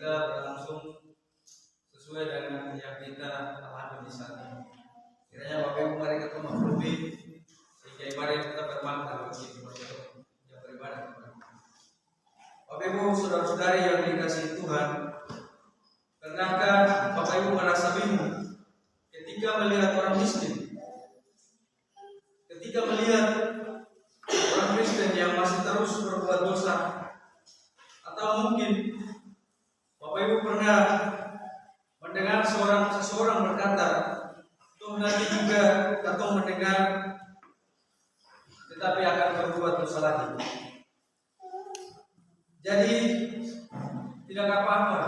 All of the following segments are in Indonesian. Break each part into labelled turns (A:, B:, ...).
A: kita berlangsung sesuai dengan yang kita alami di saat ini. Kiranya Bapak Ibu mari kita maklumi sehingga ibadah kita bermakna bagi yang beribadah. Bapak Ibu, saudara-saudari yang dikasihi Tuhan, pernahkah Bapak Ibu merasa bingung ketika melihat orang miskin, ketika melihat orang Kristen yang masih terus berbuat dosa, atau mungkin Bapak Ibu pernah mendengar seseorang berkata, "Tuh nanti juga atau mendengar, tetapi akan berbuat dosa lagi." Jadi tidak apa-apa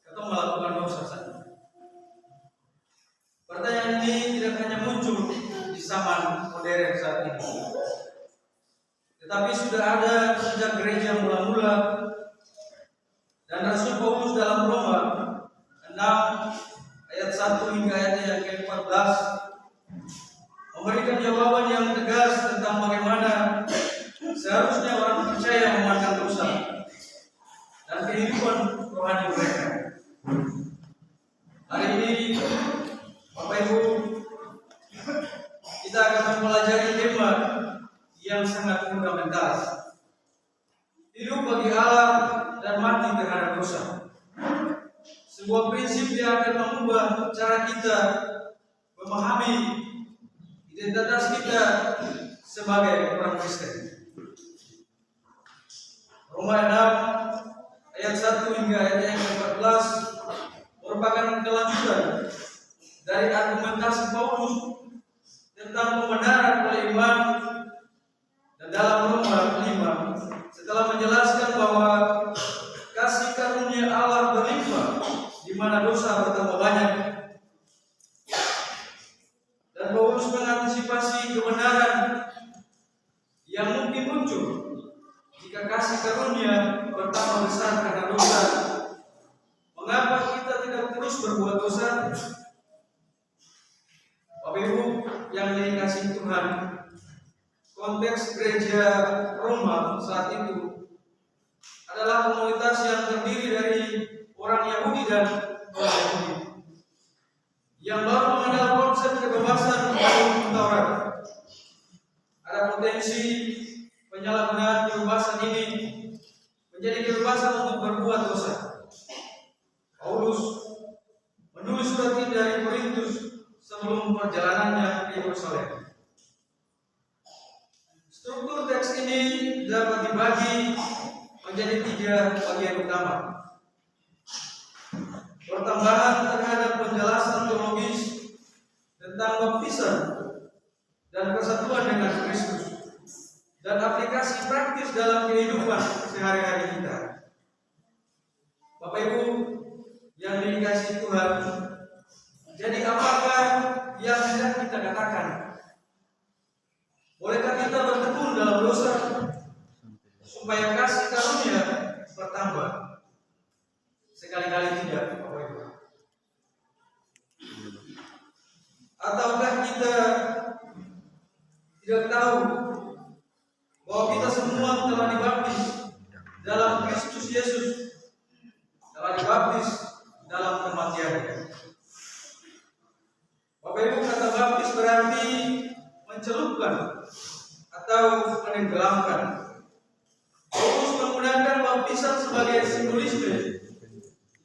A: atau melakukan dosa saja. Pertanyaan ini tidak hanya muncul di zaman modern saat ini, tetapi sudah ada sejak gereja mula-mula. Dan Rasul Paulus dalam Roma 6 ayat 1 hingga ayat yang ke-14 memberikan jawaban yang tegas tentang bagaimana seharusnya orang percaya memandang dosa dan kehidupan rohani mereka. Hari ini Bapak Ibu, kita akan mempelajari tema yang sangat fundamental, hidup bagi Allah dan mati terhadap dosa. Sebuah prinsip yang akan mengubah cara kita memahami identitas kita sebagai orang Kristen. Roma 6 ayat 1 hingga ayat yang ke-14 merupakan kelanjutan dari argumentasi Paulus tentang pembenaran oleh iman. Dan dalam Roma 5, setelah menjelaskan bahwa kasih karunia Allah berlimpah di mana dosa bertambah banyak, dan Paulus mengantisipasi kebenaran yang mungkin muncul jika kasih karunia bertambah besar karena dosa. Mengapa kita tidak terus berbuat dosa? Bapak Ibu yang dikasihi Tuhan, konteks gereja Roma saat itu adalah komunitas yang terdiri dari orang Yahudi dan non-Yahudi yang baru mengenal konsep kebebasan menurut Taurat. Ada potensi penyalahgunaan kebebasan ini menjadi kebebasan untuk berbuat dosa. Paulus menulis surat ini dari Korintus sebelum perjalanannya ke Yerusalem. Struktur teks ini dapat dibagi menjadi 3 bagian utama. Pertambahan terhadap penjelasan teologis tentang baptisan dan persatuan dengan Kristus, dan aplikasi praktis dalam kehidupan sehari-hari kita. Bapak Ibu yang dikasihi Tuhan, jadi apakah yang hendak kita katakan? Bolehkah kita bertekun dalam dosa supaya kasih karunia bertambah? Sekali-kali tidak, Bapak Ibu. Ataukah kita tidak tahu bahwa kita semua telah dibaptis dalam Kristus Yesus, telah dibaptis dalam kematiannya? Bapak Ibu, kata baptis berarti mencelupkan atau menenggelamkan. Paulus menggunakan baptisan sebagai simbolisme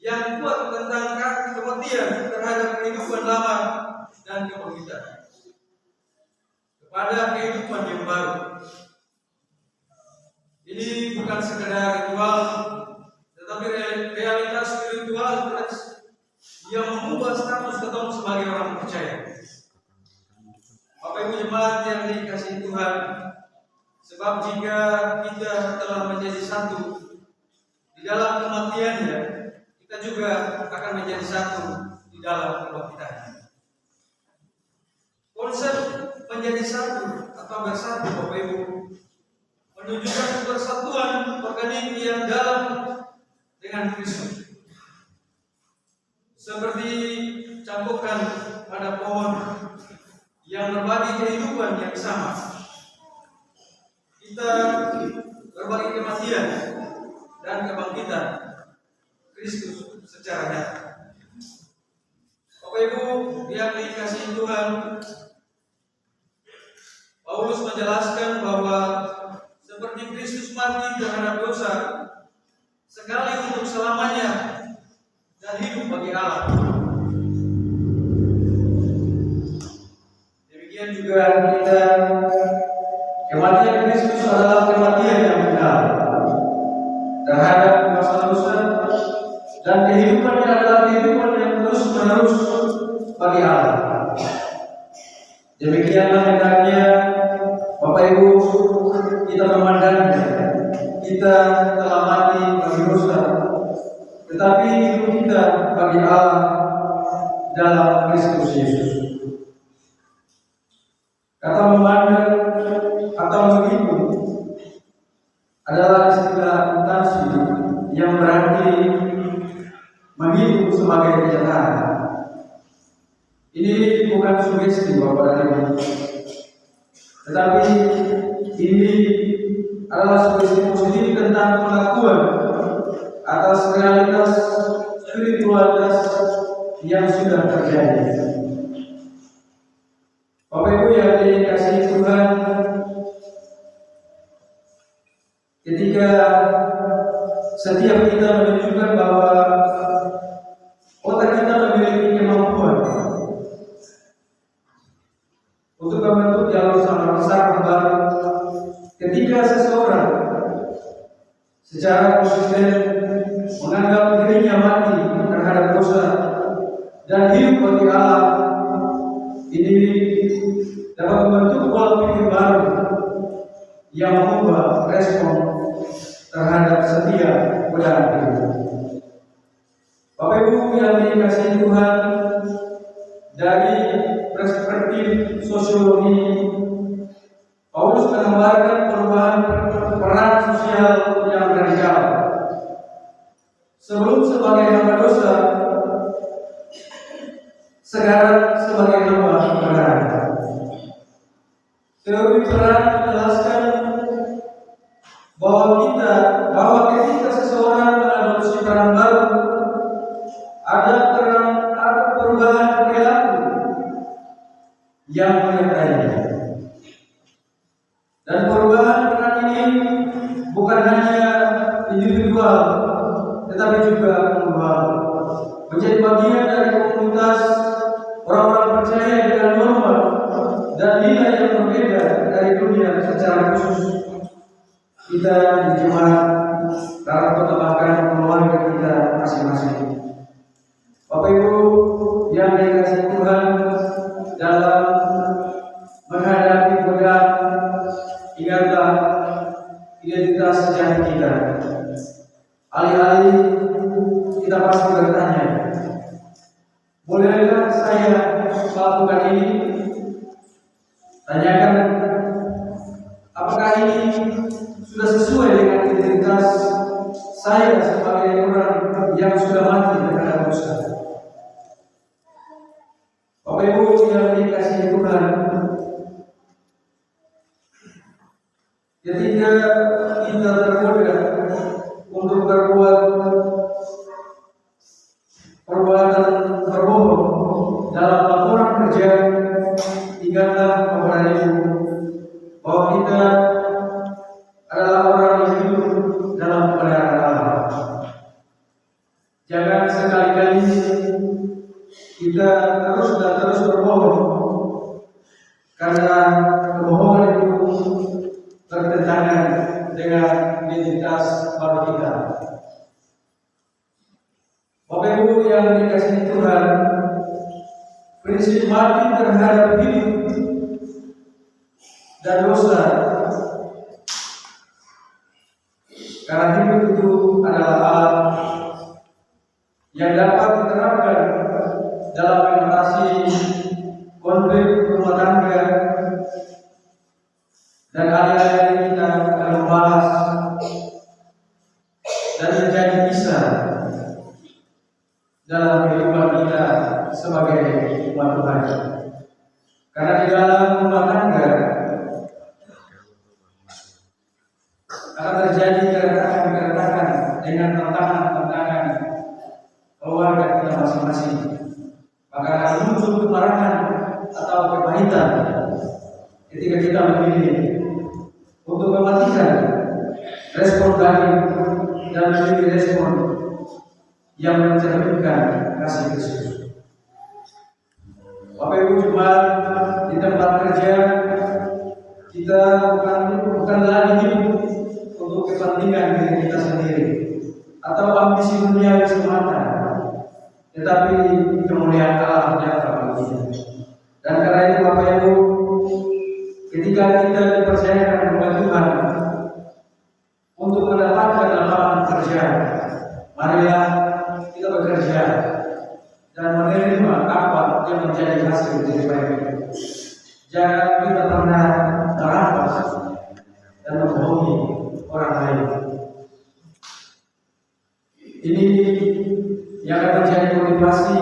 A: yang kuat tentang kematian terhadap kehidupan lama dan kebangkitan kepada kehidupan yang baru. Ini bukan sekedar ritual, tetapi realitas spiritual yang mengubah status kita sebagai orang percaya. Bapak Ibu jemaat yang dikasihi Tuhan, sebab jika kita telah menjadi satu di dalam kematiannya, kita juga akan menjadi satu di dalam kebangkitannya. Konsep menjadi satu atau bersatu, Bapak Ibu, menunjukkan persatuan organik yang dalam dengan Kristus. Seperti campukan pada pohon yang berbagi kehidupan yang sama. Kita berbagi kematian dan kebangkitan. Kristus secara nyata. Bapak Ibu yang dikasihi Tuhan, Paulus menjelaskan bahwa seperti Kristus mati terhadap dosa sekali untuk selamanya dan hidup bagi Allah, demikian juga kita, kematian Kristus adalah kematian yang benar terhadap kuasa dosa, dan kehidupannya adalah kehidupan yang terus menerus bagi Allah. Demikianlah hendaknya Bapak Ibu kita memandangnya. Kita telah mati bagi dosa, tetapi hidup kita bagi Allah dalam Kristus Yesus. Kata memandang atau menghitung adalah istilah akuntansi yang berarti menghitung sebagai kenyataan. Ini bukan sugesti Bapak dan Ibu, tetapi ini adalah sugesti positif tentang pengakuan atas realitas spiritualitas yang sudah terjadi. Bapak Ibu yang dikasihi Tuhan, ketika setiap kita menunjukkan bahwa otak kita memiliki kemampuan untuk membentuk jalur besar baru, ketika seseorang secara konsisten menganggap dirinya mati terhadap dosa dan hidup bagi Allah, ini dapat membentuk pola pikir baru yang mengubah respon terhadap setiap godaan hidup. Bapak Ibu yang dikasihi Tuhan, dari perspektif sosiologi, Paulus menggambarkan perubahan peran sosial yang radikal. Sebelum sebagai hamba dosa, sekarang sebagai hamba kebenaran. Teori peran menjelaskan bahwa ketika seseorang mengadopsi peran baru, ada perubahan perilaku yang menyertainya. Dan perubahan peran ini bukan hanya individual, tetapi juga global, menjadi bagian dari komunitas orang-orang percaya dengan norma dan nilai yang berbeda dari dunia. Secara khusus kita di jemaat dalam pertemanan keluarga kita masing-masing. Bapak Ibu yang dikasihi Tuhan, dalam menghadapi godaan, ingatlah identitas sejati kita. Alih-alih kita pasti bertanya, bolehkah saya melakukan ini? Tanyakan, apakah ini sudah sesuai dengan identitas saya sebagai orang yang sudah mati terhadap dosa? Bapak Ibu yang dikasihi Tuhan, ketika kita tergoda untuk berbuat perbuatan berbohong dalam laporan kerja, ingatlah kepada Ibu bahwa kita adalah orang yang hidup dalam kebenaran Allah. Jangan sekali-kali kita terus berbohong, karena kebohongan itu bertentangan dengan identitas baru kita. Bapak Ibu yang dikasihi Tuhan, prinsip mati terhadap hidup dan dosa, karena hidup itu adalah alat yang dapat diterapkan dalam mengatasi konflik rumah tangga, dan alih-alih kita akan membahas dan menjadi kisah dalam kehidupan kita sebagai umat Tuhan. Karena di dalam rumah tangga akan terjadi keretakan dengan tantangan
B: kemarahan atau kepahitan ketika kita memilih untuk mematikan respon tadi dan memilih respon yang mencerminkan kasih Kristus. Bapak Ibu, cuma di tempat kerja kita bukan lagi hidup untuk kepentingan diri kita sendiri atau ambisi dunia semata, tetapi kemuliaan Allah nyata bagi kita. Dan karena itu Bapak Ibu, ketika kita dipercayakan oleh Tuhan untuk mendapatkan lapangan kerja, marilah kita bekerja dan menerima apa yang menjadi hasil dari baik. Jangan kita pernah merampas dan membohongi orang lain. Ini yang akan menjadi motivasi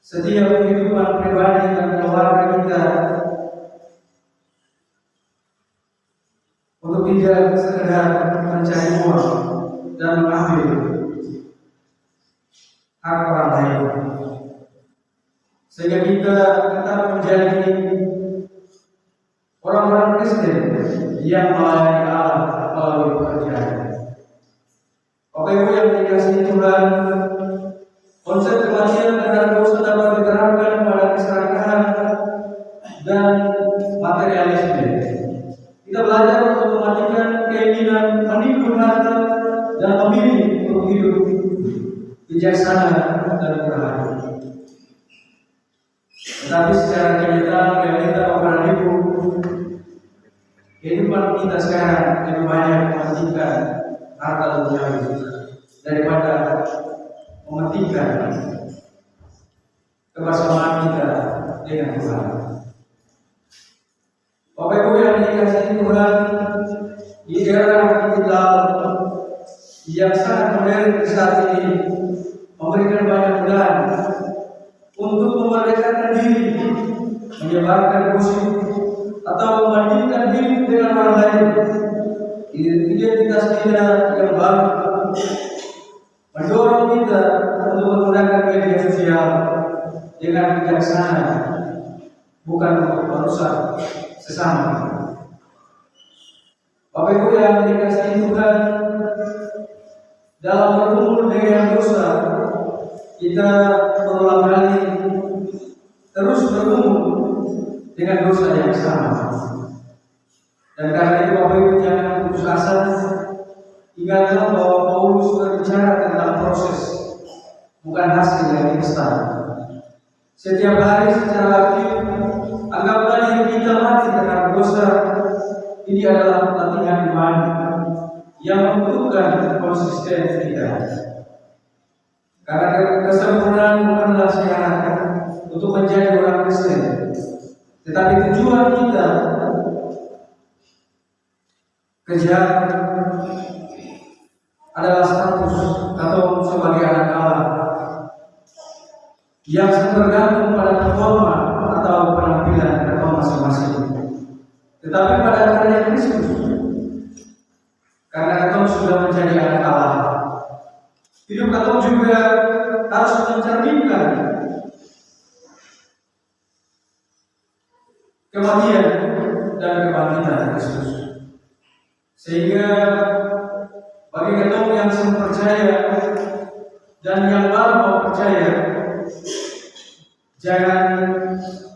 B: setiap kehidupan pribadi dan keluarga kita untuk tidak sekedar mencari uang dan mengambil hak orang lain, sehingga kita tetap menjadi orang-orang Kristen yang melayani Allah melalui pekerjaan. Bapak Ibu yang dikasihi Tuhan, konsep kematian dan dosa dapat diterapkan pada keserakahan dan materialisme. Kita belajar untuk mematikan keinginan menimbun harta dan memilih untuk hidup bijaksana dan murah hati. Tetapi secara kenyataan realita Bapak dan Ibu, kehidupan kita sekarang lebih banyak mementingkan harta duniawi daripada mementingkan kebersamaan kita dengan Tuhan. Bapak Ibu yang dikasihi Tuhan, di era digital yang sangat modern saat ini memberikan banyak peluang untuk memerdekakan diri, menyebarkan gosip atau membandingkan diri dengan orang lain. Identitas kita yang baru mendorong kita untuk menggunakan media sosial dengan bijaksana, bukan untuk merusak sesama. Bapak Ibu yang dikasihi Tuhan, dalam bergumul dengan dosa, kita berulang kali terus bergumul dengan dosa yang sama. Dan karena itu Bapak Ibu jangan putus asa. Ingatlah bahwa Paulus berbicara tentang proses, bukan hasil yang instan. Setiap hari secara aktif, anggaplah diri kita mati terhadap dosa. Ini adalah latihan iman yang membutuhkan konsisten kita. Karena kesempurnaan bukanlah syarat untuk menjadi orang Kristen, tetapi tujuan kita kejar adalah status atau sebagai anak Allah yang tergantung pada performa atau penampilan atau masing-masing, tetapi pada karya Kristus. Karena kita sudah menjadi anak Allah, hidup kita juga harus mencerminkan kematian dan kebangkitan Kristus. Sehingga bagi kita yang percaya dan yang baru mau percaya, jangan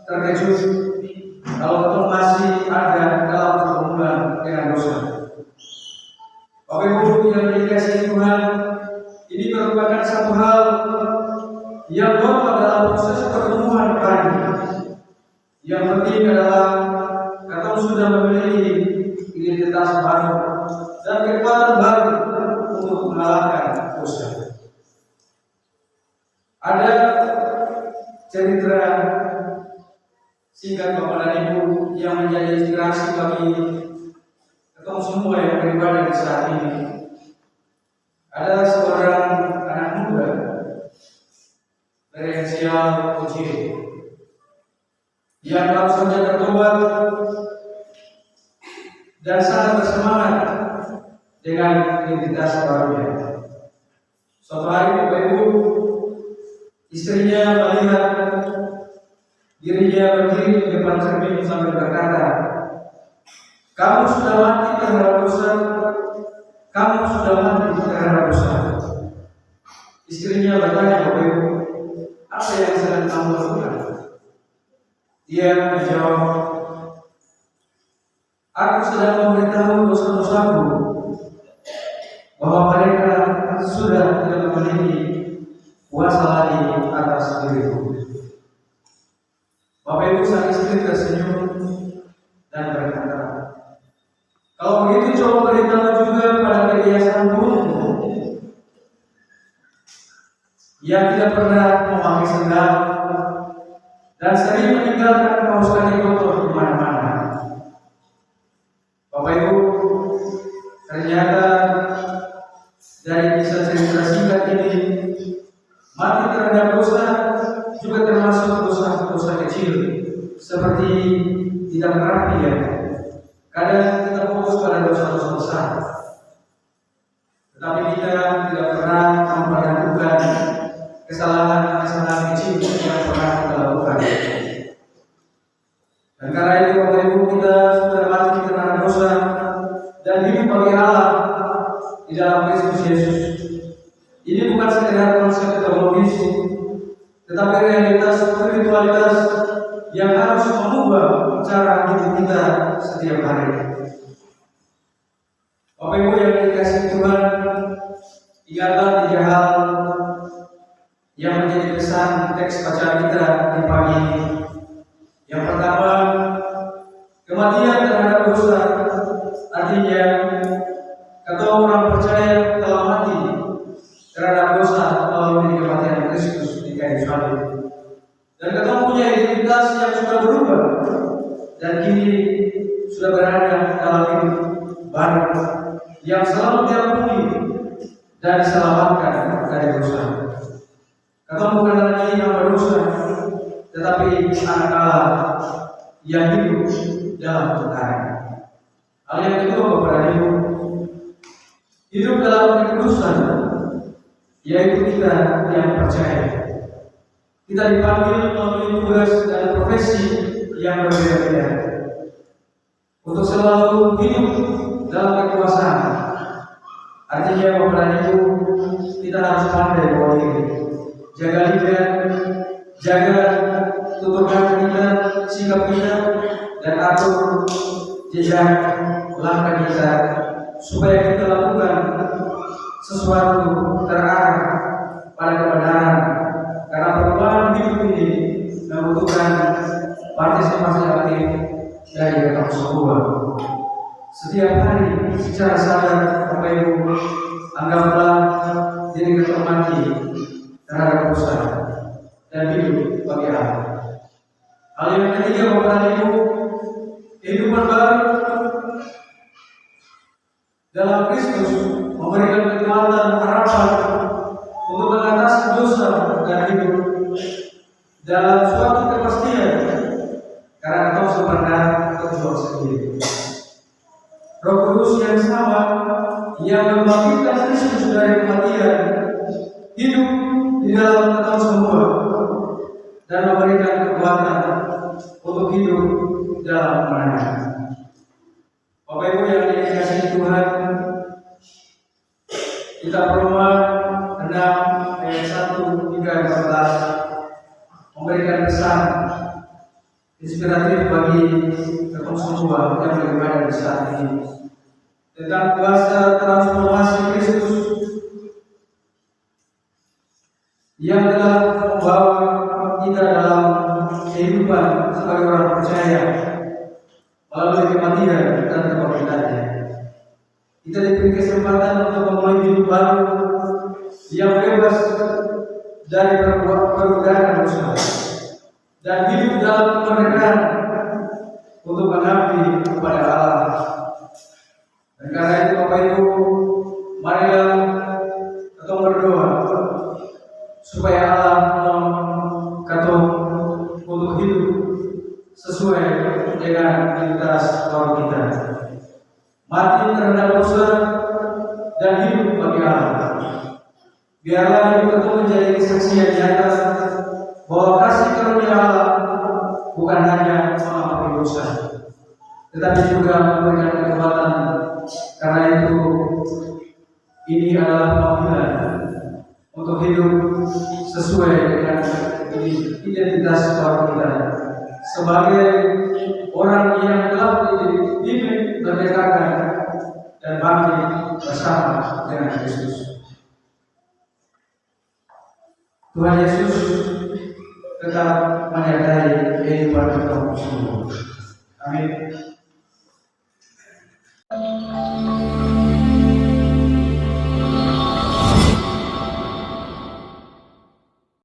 B: terkejut kalau kita masih ada dalam pergumulan dengan dosa. Bapak Ibu yang dikasihi Tuhan, ini merupakan satu hal yang normal dalam proses pertemuan tadi. Yang penting adalah kita sudah memiliki identitas baru dan kekuatan baru untuk mengalahkan dosa. Ada cerita singkat Bapak dan Ibu yang menjadi inspirasi bagi kita semua yang beribadah di saat ini. Ada seorang anak muda berinisial UJ yang baru saja bertobat dan sangat bersemangat dengan identitas barunya. Suatu hari Bapak Ibu, istrinya melihat dirinya berdiri di depan cermin sambil berkata, "Kamu sudah mati terhadap dosa. Kamu sudah mati terhadap dosa." Istrinya bertanya, "Bapak Ibu, apa yang sedang kamu lakukan?" Dia menjawab, "Aku sedang memberitahu dosa-dosaku, bahwa mereka sudah tidak memiliki kuasa lagi atas diriku." Bapak Ibu, sang istri tersenyum dan berkata, "Kalau begitu coba beritahu juga pada kebiasaan burungmu yang tidak pernah memakai sendal dan sering meninggalkan kaos kaki kotor di mana-mana." Bapak Ibu, ternyata dari kisah cerita singkat ini, mati terhadap dosa juga termasuk dosa-dosa kecil, seperti tidak merapi ya. Kadang kita fokus pada dosa-dosa besar, tetapi kita tidak pernah memperhatikan kesalahan-kesalahan kecil yang pernah kita lakukan. Dan karena itu Bapak Ibu, kita sudah mati terhadap dosa dan hidup bagi Allah di dalam Kristus Yesus. Ini bukan sekedar konsep teologis, tetapi realitas spiritualitas yang harus mengubah cara hidup kita setiap hari. Bapak Ibu yang dikasihi Tuhan, ingatlah 3 hal yang menjadi pesan teks bacaan kita di pagi ini. Yang pertama, kematian terhadap dosa, artinya kalau orang percaya telah mati terhadap dosa melalui kematian Kristus di kayu salib, dan kita punya identitas yang sudah berubah dan kini sudah berada dalam hidup baru yang selalu diampuni dan diselamatkan dari dosa. Kita bukan lagi hamba dosa, tetapi anak Allah yang hidup dalam kebenaran. Hal yang kedua, Bapak dan Ibu, hidup dalam kekudusan, yaitu kita yang percaya. Kita dipanggil melalui tugas dan profesi yang berbeda-beda untuk selalu hidup dalam kekuasaan. Artinya Bapak dan Ibu, kita harus pandai bawa diri, jaga lidah, jaga tuturkan kita, sikap kita, dan atur jejak langkah kita supaya kita lakukan sesuatu terarah pada kebenaran. Karena perubahan hidup ini membutuhkan partisipasi aktif dari kita semua. Setiap hari secara sadar, Bapak Ibu, anggaplah diri kita mati terhadap dosa dan hidup bagi Allah. Hal yang ketiga, Bapak dan Ibu, kehidupan baru dalam Kristus memberikan kekuatan harapan untuk mengatasi dosa dan hidup dalam suatu kepastian, karena engkau sebenarnya berjuang sendiri. Roh Kudus yang sama yang membangkitkan Kristus dari kematian hidup di dalam kita semua dan memberikan kekuatan untuk hidup dalam kemenangan. Bapak Ibu yang dikasihi Tuhan, kita Roma 6 ayat 1 hingga 14 memberikan pesan inspiratif bagi kita semua yang berada di saat ini tentang kuasa transformasi Kristus yang telah membawa kita dalam kehidupan sebagai orang percaya melalui kematian dan kebangkitannya. Kita diberi kesempatan untuk memulai hidup baru yang bebas dari perbudakan dosa dan hidup dalam kemerdekaan untuk mengabdi kepada Allah. Dan karena itu Bapak Ibu, marilah kita berdoa supaya Allah menolong untuk hidup sesuai dengan identitas roh kita, mati terhadap dosa dan hidup bagi Allah. Biar Biarlah hidup itu menjadi kesaksian nyata bahwa kasih karunia Allah bukan hanya mengampuni dosa, tetapi juga memberikan kekuatan. Karena itu, ini adalah panggilan untuk hidup sesuai dengan identitas orang kita sebagai orang yang telah dimerdekakan dan bangkit bersama dengan Kristus. Tuhan Yesus tetap menyertai kehidupan kita semua. Amin.